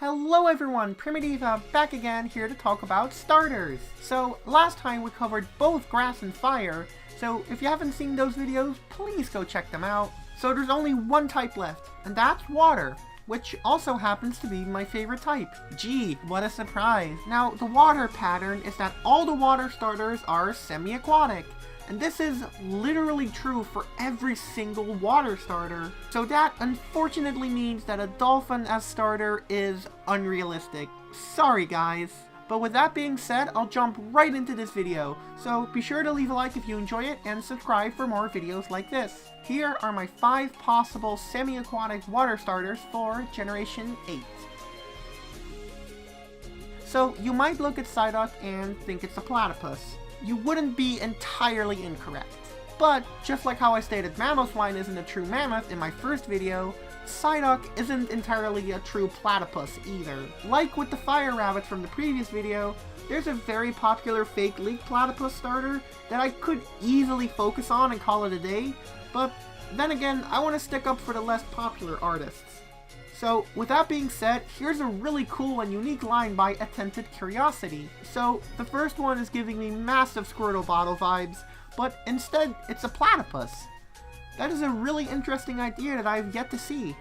Hello everyone, Primitiva back again here to talk about starters. So last time we covered both grass and fire, so if you haven't seen those videos, please go check them out. So there's only one type left, and that's water, which also happens to be my favorite type. Gee, what a surprise. Now the water pattern is that all the water starters are semi-aquatic. And this is literally true for every single water starter. So that unfortunately means that a dolphin as starter is unrealistic. Sorry guys. But with that being said, I'll jump right into this video. So be sure to leave a like if you enjoy it and subscribe for more videos like this. Here are my 5 possible semi-aquatic water starters for Generation 8. So you might look at Psyduck and think it's a platypus. You wouldn't be entirely incorrect. But, just like how I stated mammoth swine isn't a true mammoth in my first video, Psyduck isn't entirely a true platypus either. Like with the fire rabbits from the previous video, there's a very popular fake leak platypus starter that I could easily focus on and call it a day, but then again, I want to stick up for the less popular artists. So, with that being said, here's a really cool and unique line by Attempted Curiosity. So, the first one is giving me massive Squirtle bottle vibes, but instead, it's a platypus. That is a really interesting idea that I've yet to see.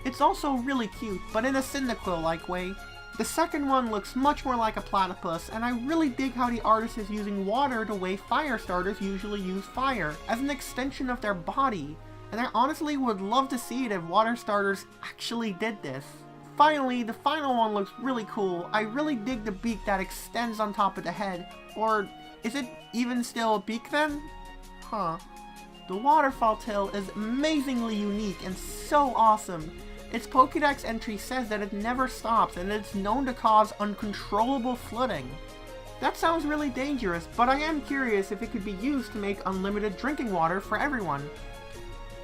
It's also really cute, but in a Cyndaquil-like way. The second one looks much more like a platypus, and I really dig how the artist is using water the way fire starters usually use fire, as an extension of their body. And I honestly would love to see it if water starters actually did this. Finally, the final one looks really cool. I really dig the beak that extends on top of the head. Or, is it even still a beak then? Huh. The waterfall tail is amazingly unique and so awesome. Its Pokédex entry says that it never stops and it's known to cause uncontrollable flooding. That sounds really dangerous, but I am curious if it could be used to make unlimited drinking water for everyone.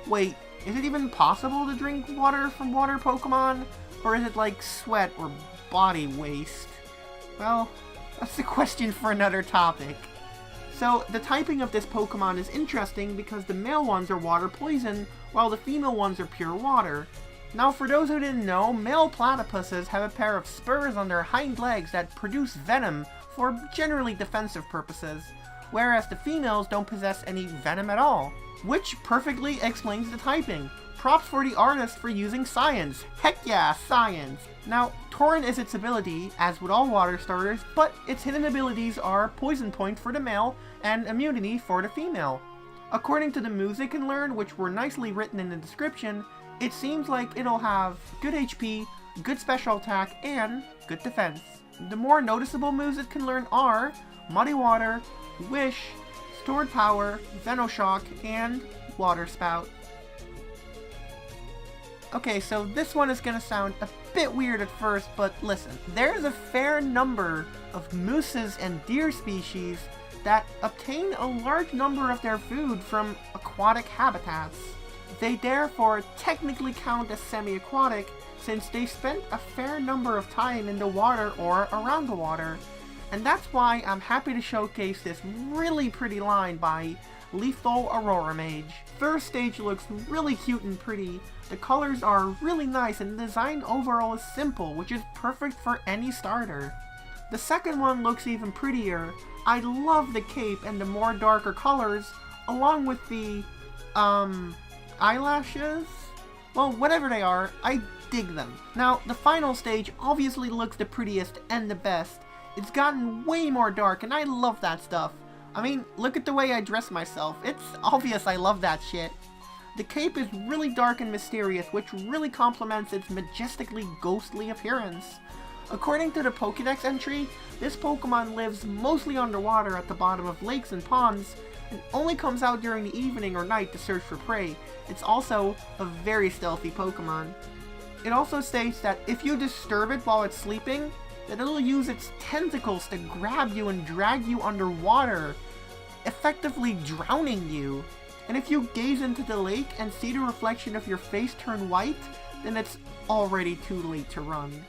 Wait, is it even possible to drink water from water Pokemon? Or is it like sweat or body waste? Well, that's a question for another topic. So, the typing of this Pokemon is interesting because the male ones are water poison, while the female ones are pure water. Now, for those who didn't know, male platypuses have a pair of spurs on their hind legs that produce venom for generally defensive purposes, whereas the females don't possess any venom at all. Which perfectly explains the typing. Props for the artist for using science. Heck yeah, science! Now, Torrent is its ability, as with all water starters, but its hidden abilities are Poison Point for the male and Immunity for the female. According to the moves it can learn, which were nicely written in the description, it seems like it'll have good HP, good special attack, and good defense. The more noticeable moves it can learn are Muddy Water, Wish, Stored Power, Venoshock, and Water Spout. Okay, so this one is gonna sound a bit weird at first, but listen. There's a fair number of mooses and deer species that obtain a large number of their food from aquatic habitats. They therefore technically count as semi-aquatic since they spent a fair number of time in the water or around the water. And that's why I'm happy to showcase this really pretty line by Lethal Aurora Mage. First stage looks really cute and pretty, the colors are really nice, and the design overall is simple, which is perfect for any starter. The second one looks even prettier. I love the cape and the more darker colors, along with the, eyelashes? Well, whatever they are, I dig them. Now, the final stage obviously looks the prettiest and the best. It's gotten way more dark, and I love that stuff. I mean, look at the way I dress myself. It's obvious I love that shit. The cape is really dark and mysterious, which really complements its majestically ghostly appearance. According to the Pokédex entry, this Pokemon lives mostly underwater at the bottom of lakes and ponds, and only comes out during the evening or night to search for prey. It's also a very stealthy Pokemon. It also states that if you disturb it while it's sleeping, that it'll use its tentacles to grab you and drag you underwater, effectively drowning you. And if you gaze into the lake and see the reflection of your face turn white, then it's already too late to run.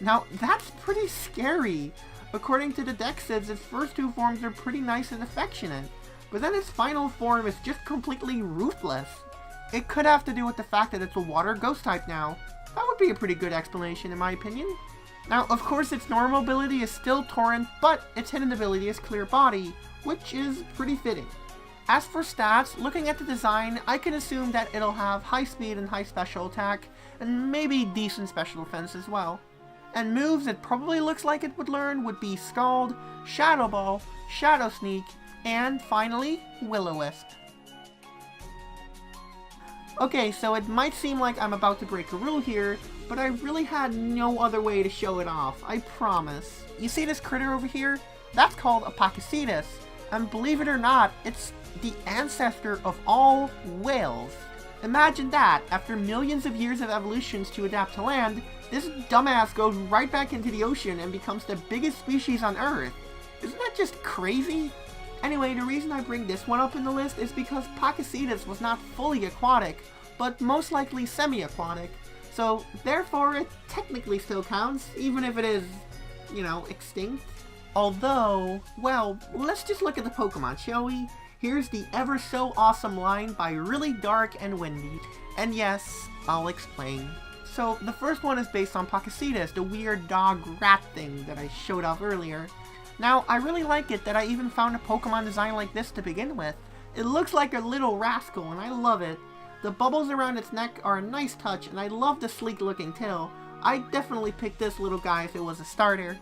Now, that's pretty scary. According to the Dexids, its first 2 forms are pretty nice and affectionate, but then its final form is just completely ruthless. It could have to do with the fact that it's a water ghost type now. That would be a pretty good explanation in my opinion. Now, of course, its normal ability is still Torrent, but its hidden ability is Clear Body, which is pretty fitting. As for stats, looking at the design, I can assume that it'll have high speed and high special attack, and maybe decent special defense as well. And moves it probably looks like it would learn would be Scald, Shadow Ball, Shadow Sneak, and finally, Will-O-Wisp. Okay, so it might seem like I'm about to break a rule here, but I really had no other way to show it off, I promise. You see this critter over here? That's called a Pachycetus, and believe it or not, it's the ancestor of all whales. Imagine that, after millions of years of evolutions to adapt to land, this dumbass goes right back into the ocean and becomes the biggest species on Earth. Isn't that just crazy? Anyway, the reason I bring this one up in the list is because Pachycetus was not fully aquatic, but most likely semi-aquatic, so therefore it technically still counts, even if it is, you know, extinct. Although, well, let's just look at the Pokemon, shall we? Here's the ever so awesome line by Really Dark and Windy. And yes, I'll explain. So the first one is based on Pachycetus, the weird dog rat thing that I showed off earlier. Now, I really like it that I even found a Pokemon design like this to begin with. It looks like a little rascal and I love it. The bubbles around its neck are a nice touch and I love the sleek looking tail. I'd definitely pick this little guy if it was a starter.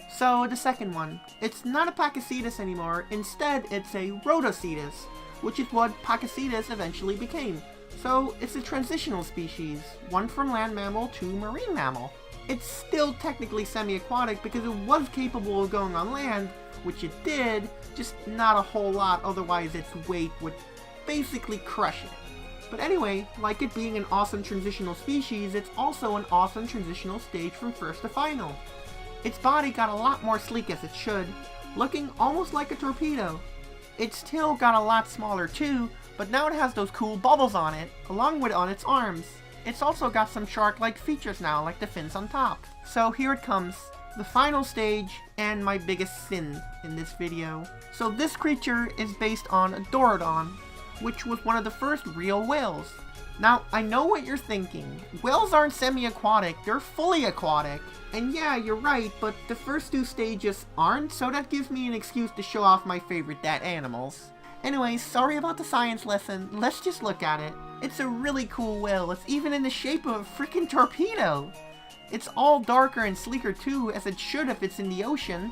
So the second one, it's not a Pachycetus anymore, instead it's a Rhodocetus, which is what Pachycetus eventually became. So it's a transitional species, one from land mammal to marine mammal. It's still technically semi-aquatic because it was capable of going on land, which it did, just not a whole lot, otherwise its weight would basically crush it. But anyway, like it being an awesome transitional species, it's also an awesome transitional stage from first to final. Its body got a lot more sleek as it should, looking almost like a torpedo. It still got a lot smaller too, but now it has those cool bubbles on it, along with on its arms. It's also got some shark-like features now, like the fins on top. So here it comes, the final stage, and my biggest sin in this video. So this creature is based on a Dorodon, which was one of the first real whales. Now, I know what you're thinking. Whales aren't semi-aquatic, they're fully aquatic. And yeah, you're right, but the first two stages aren't, so that gives me an excuse to show off my favorite dead animals. Anyways, sorry about the science lesson, let's just look at it. It's a really cool whale, it's even in the shape of a freaking torpedo. It's all darker and sleeker too, as it should if it's in the ocean.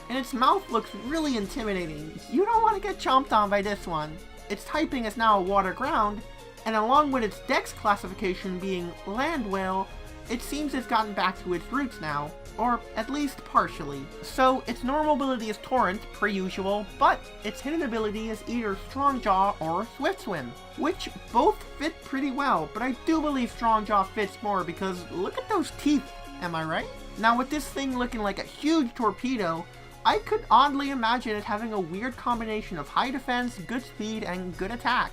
And its mouth looks really intimidating. You don't want to get chomped on by this one. Its typing is now a water ground, and along with its dex classification being land whale, it seems it's gotten back to its roots now, or at least partially. So its normal ability is Torrent, per usual, but its hidden ability is either Strong Jaw or Swift Swim, which both fit pretty well, but I do believe Strong Jaw fits more because look at those teeth, am I right? Now with this thing looking like a huge torpedo, I could oddly imagine it having a weird combination of high defense, good speed, and good attack.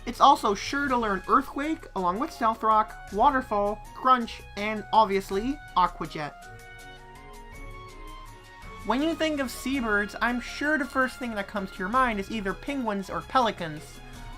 It's also sure to learn Earthquake, along with Stealth Rock, Waterfall, Crunch, and obviously, Aqua Jet. When you think of seabirds, I'm sure the first thing that comes to your mind is either penguins or pelicans.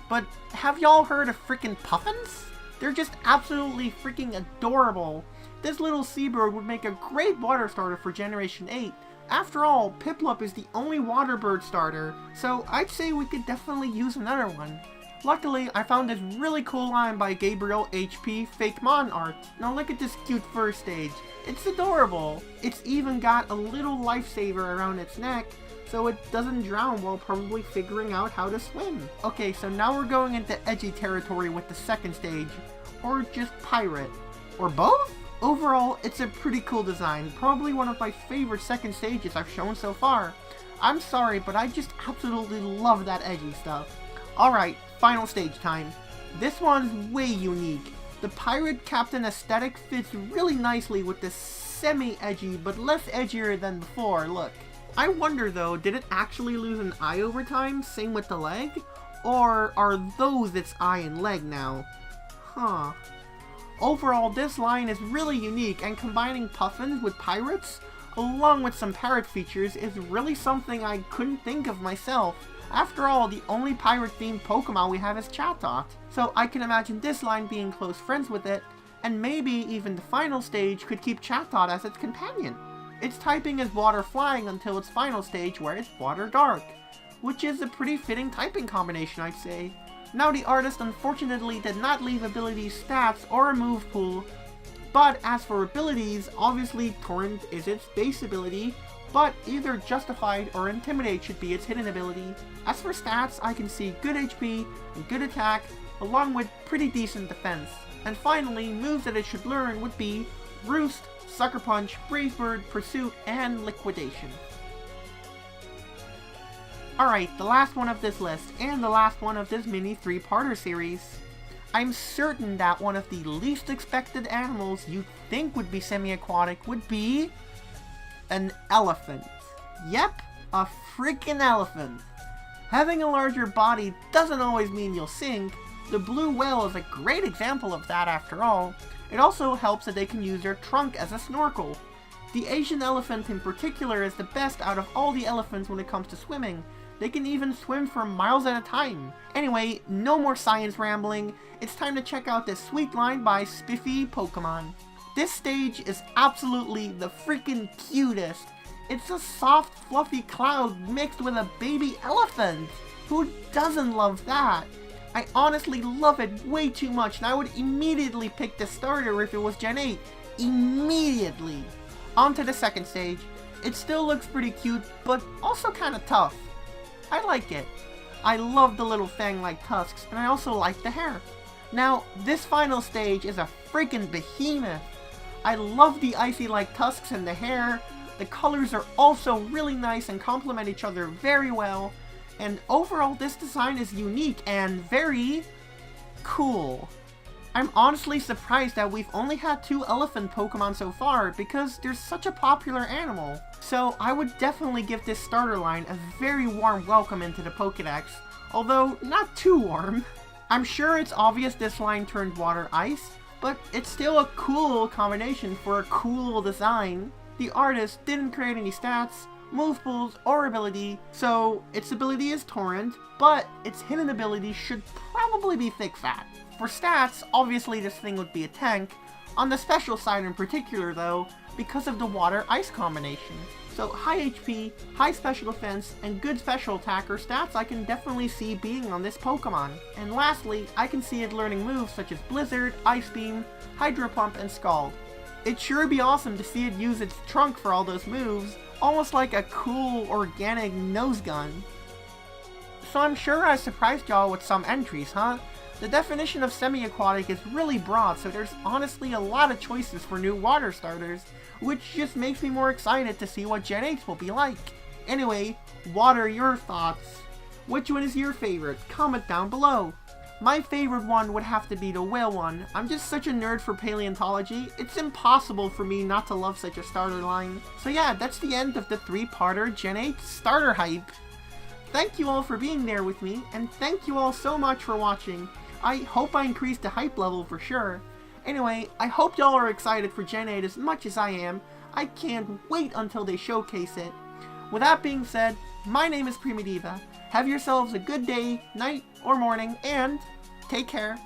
But have y'all heard of frickin' puffins? They're just absolutely freaking adorable. This little seabird would make a great water starter for Generation 8. After all, Piplup is the only water bird starter, so I'd say we could definitely use another one. Luckily, I found this really cool line by Gabriel HP Fake Mon Art. Now look at this cute first stage. It's adorable. It's even got a little lifesaver around its neck, so it doesn't drown while probably figuring out how to swim. Okay, so now we're going into edgy territory with the second stage, or just pirate, or both? Overall, it's a pretty cool design, probably one of my favorite second stages I've shown so far. I'm sorry, but I just absolutely love that edgy stuff. Alright, final stage time. This one's way unique. The pirate captain aesthetic fits really nicely with this semi-edgy but less edgier than before look. I wonder though, did it actually lose an eye over time, same with the leg? Or are those its eye and leg now? Huh. Overall, this line is really unique, and combining puffins with pirates, along with some parrot features, is really something I couldn't think of myself. After all, the only pirate-themed Pokemon we have is Chatot, so I can imagine this line being close friends with it, and maybe even the final stage could keep Chatot as its companion. Its typing is Water Flying until its final stage where it's Water Dark, which is a pretty fitting typing combination, I'd say. Now, the artist unfortunately did not leave abilities stats or a move pool, but as for abilities, obviously Torrent is its base ability, but either Justified or Intimidate should be its hidden ability. As for stats, I can see good HP and good attack, along with pretty decent defense. And finally, moves that it should learn would be Roost, Sucker Punch, Brave Bird, Pursuit, and Liquidation. Alright, the last one of this list, and the last one of this mini 3-parter series. I'm certain that one of the least expected animals you'd think would be semi-aquatic would be an elephant. Yep, a freaking elephant. Having a larger body doesn't always mean you'll sink. The blue whale is a great example of that after all. It also helps that they can use their trunk as a snorkel. The Asian elephant in particular is the best out of all the elephants when it comes to swimming. They can even swim for miles at a time. Anyway, no more science rambling. It's time to check out this sweet line by Spiffy Pokemon. This stage is absolutely the freaking cutest. It's a soft, fluffy cloud mixed with a baby elephant. Who doesn't love that? I honestly love it way too much, and I would immediately pick the starter if it was Gen 8. Immediately. On to the second stage. It still looks pretty cute, but also kinda tough. I like it. I love the little fang-like tusks, and I also like the hair. Now, this final stage is a freaking behemoth. I love the icy-like tusks and the hair. The colors are also really nice and complement each other very well. And overall, this design is unique and very cool. I'm honestly surprised that we've only had 2 elephant Pokemon so far because they're such a popular animal. So I would definitely give this starter line a very warm welcome into the Pokédex, although not too warm. I'm sure it's obvious this line turned water ice, but it's still a cool combination for a cool design. The artist didn't create any stats, move pools, or ability, so its ability is Torrent, but its hidden ability should probably be Thick Fat. For stats, obviously this thing would be a tank, on the special side in particular though, because of the water-ice combination. So high HP, high special defense, and good special attack are stats I can definitely see being on this Pokemon. And lastly, I can see it learning moves such as Blizzard, Ice Beam, Hydro Pump, and Scald. It'd sure be awesome to see it use its trunk for all those moves, almost like a cool, organic nose gun. So I'm sure I surprised y'all with some entries, huh? The definition of semi-aquatic is really broad, so there's honestly a lot of choices for new water starters, which just makes me more excited to see what Gen 8 will be like. Anyway, what are your thoughts? Which one is your favorite? Comment down below. My favorite one would have to be the whale one. I'm just such a nerd for paleontology, it's impossible for me not to love such a starter line. So yeah, that's the end of the 3-parter Gen 8 starter hype. Thank you all for being there with me, and thank you all so much for watching. I hope I increased the hype level for sure. Anyway, I hope y'all are excited for Gen 8 as much as I am. I can't wait until they showcase it. With that being said, my name is Primitiva. Have yourselves a good day, night, or morning, and take care.